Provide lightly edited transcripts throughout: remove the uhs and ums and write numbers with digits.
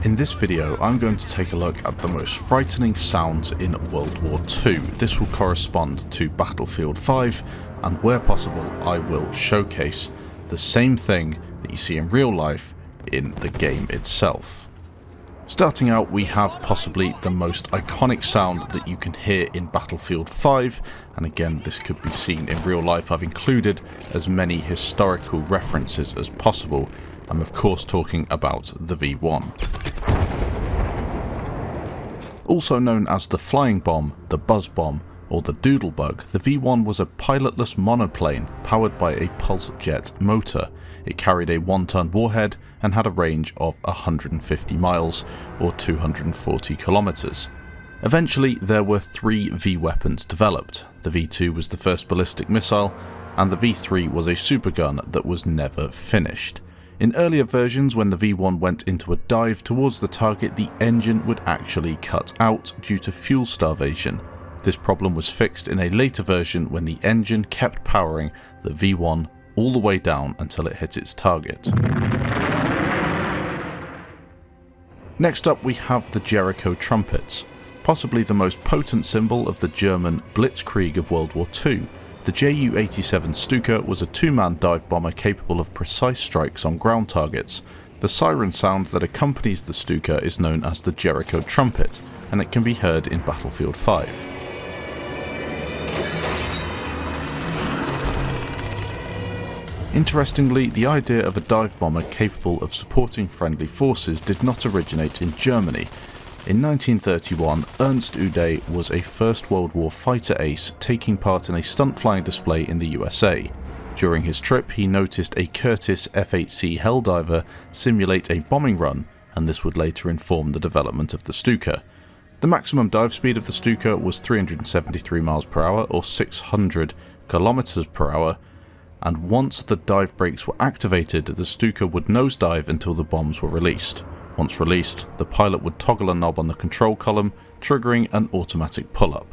In this video, I'm going to take a look at the most frightening sounds in World War II. This will correspond to Battlefield 5, and where possible, I will showcase the same thing that you see in real life in the game itself. Starting out, we have possibly the most iconic sound that you can hear in Battlefield 5, and again, this could be seen in real life. I've included as many historical references as possible. I'm of course talking about the V1. Also known as the flying bomb, the buzz bomb, or the doodle bug, the V1 was a pilotless monoplane powered by a pulse jet motor. It carried a 1-ton warhead and had a range of 150 miles or 240 kilometers. Eventually there were 3 V weapons developed. The V2 was the first ballistic missile, and the V3 was a supergun that was never finished. In earlier versions, when the V1 went into a dive towards the target, the engine would actually cut out due to fuel starvation. This problem was fixed in a later version when the engine kept powering the V1 all the way down until it hit its target. Next up, we have the Jericho Trumpets, possibly the most potent symbol of the German blitzkrieg of World War II. The Ju-87 Stuka was a 2-man dive bomber capable of precise strikes on ground targets. The siren sound that accompanies the Stuka is known as the Jericho Trumpet, and it can be heard in Battlefield 5. Interestingly, the idea of a dive bomber capable of supporting friendly forces did not originate in Germany. In 1931, Ernst Ude was a First World War fighter ace taking part in a stunt flying display in the USA. During his trip, he noticed a Curtiss F-8C Helldiver simulate a bombing run, and this would later inform the development of the Stuka. The maximum dive speed of the Stuka was 373 miles per hour or 600 kilometers per hour, and once the dive brakes were activated, the Stuka would nosedive until the bombs were released. Once released, the pilot would toggle a knob on the control column, triggering an automatic pull-up.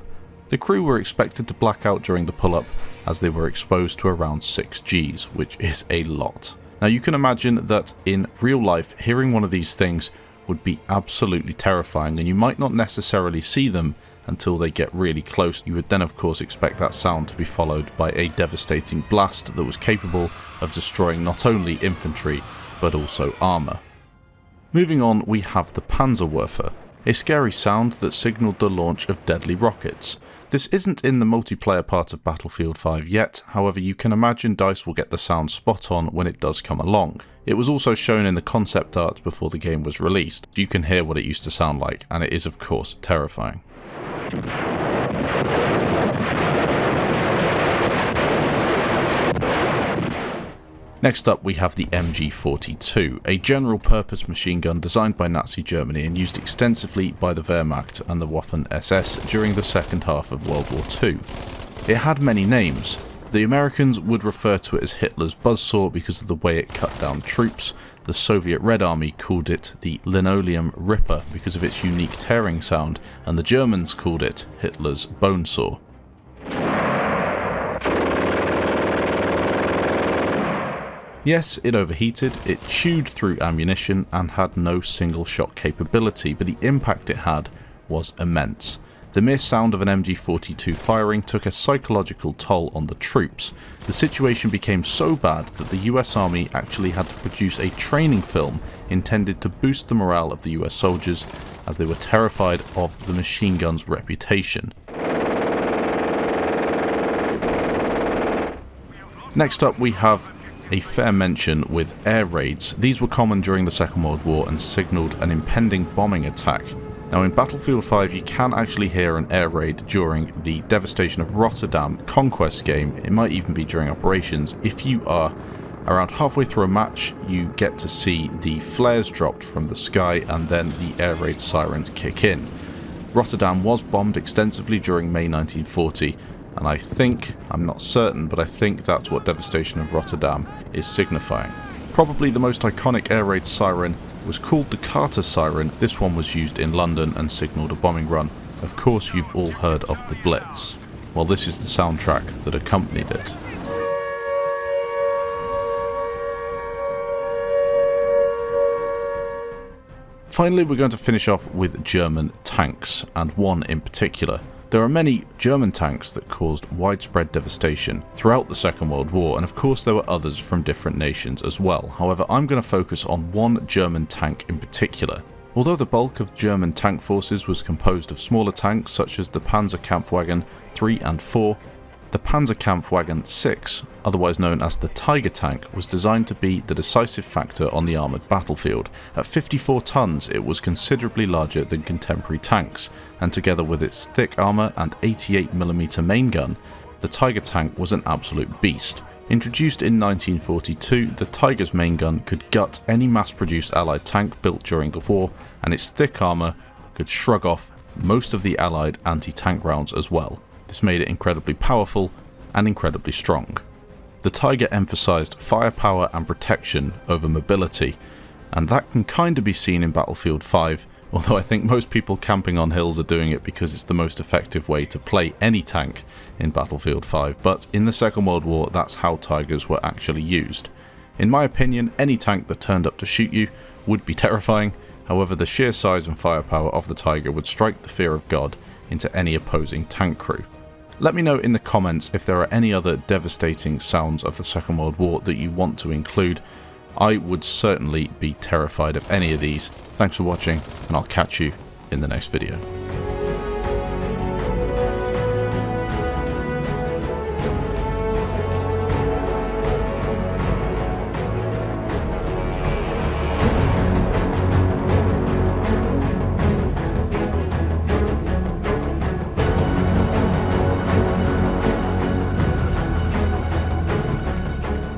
The crew were expected to black out during the pull-up as they were exposed to around 6 Gs, which is a lot. Now you can imagine that in real life, hearing one of these things would be absolutely terrifying, and you might not necessarily see them until they get really close. You would then of course expect that sound to be followed by a devastating blast that was capable of destroying not only infantry but also armour. Moving on, we have the Panzer woofer, a scary sound that signalled the launch of deadly rockets. This isn't in the multiplayer part of Battlefield 5 yet, however you can imagine DICE will get the sound spot on when it does come along. It was also shown in the concept art before the game was released. You can hear what it used to sound like, and it is of course terrifying. Next up, we have the MG42, a general-purpose machine gun designed by Nazi Germany and used extensively by the Wehrmacht and the Waffen-SS during the second half of World War II. It had many names. The Americans would refer to it as Hitler's buzzsaw because of the way it cut down troops. The Soviet Red Army called it the Linoleum Ripper because of its unique tearing sound, and the Germans called it Hitler's bone saw. Yes, it overheated, it chewed through ammunition and had no single shot capability, but the impact it had was immense. The mere sound of an MG42 firing took a psychological toll on the troops. The situation became so bad that the US Army actually had to produce a training film intended to boost the morale of the US soldiers, as they were terrified of the machine gun's reputation. Next up, we have a fair mention with air raids. These were common during the Second World War and signalled an impending bombing attack. Now in Battlefield 5 you can actually hear an air raid during the Devastation of Rotterdam conquest game. It might even be during operations. If you are around halfway through a match, you get to see the flares dropped from the sky and then the air raid sirens kick in. Rotterdam was bombed extensively during May 1940, and I think, I'm not certain, but I think that's what Devastation of Rotterdam is signifying. Probably the most iconic air raid siren was called the Carter siren. This one was used in London and signalled a bombing run. Of course you've all heard of the Blitz. Well, this is the soundtrack that accompanied it. Finally, we're going to finish off with German tanks, and one in particular. There are many German tanks that caused widespread devastation throughout the Second World War, and of course there were others from different nations as well. However, I'm going to focus on one German tank in particular. Although the bulk of German tank forces was composed of smaller tanks such as the Panzer Kampfwagen 3 and 4, the Panzer Kampfwagen 6, otherwise known as the Tiger tank, was designed to be the decisive factor on the armoured battlefield. At 54 tons, it was considerably larger than contemporary tanks, and together with its thick armour and 88mm main gun, the Tiger tank was an absolute beast. Introduced in 1942, the Tiger's main gun could gut any mass-produced Allied tank built during the war, and its thick armour could shrug off most of the Allied anti-tank rounds as well. This made it incredibly powerful and incredibly strong. The Tiger emphasised firepower and protection over mobility, and that can kind of be seen in Battlefield 5, although I think most people camping on hills are doing it because it's the most effective way to play any tank in Battlefield 5, but in the Second World War that's how Tigers were actually used. In my opinion, any tank that turned up to shoot you would be terrifying, however the sheer size and firepower of the Tiger would strike the fear of God into any opposing tank crew. Let me know in the comments if there are any other devastating sounds of the Second World War that you want to include. I would certainly be terrified of any of these. Thanks for watching, and I'll catch you in the next video.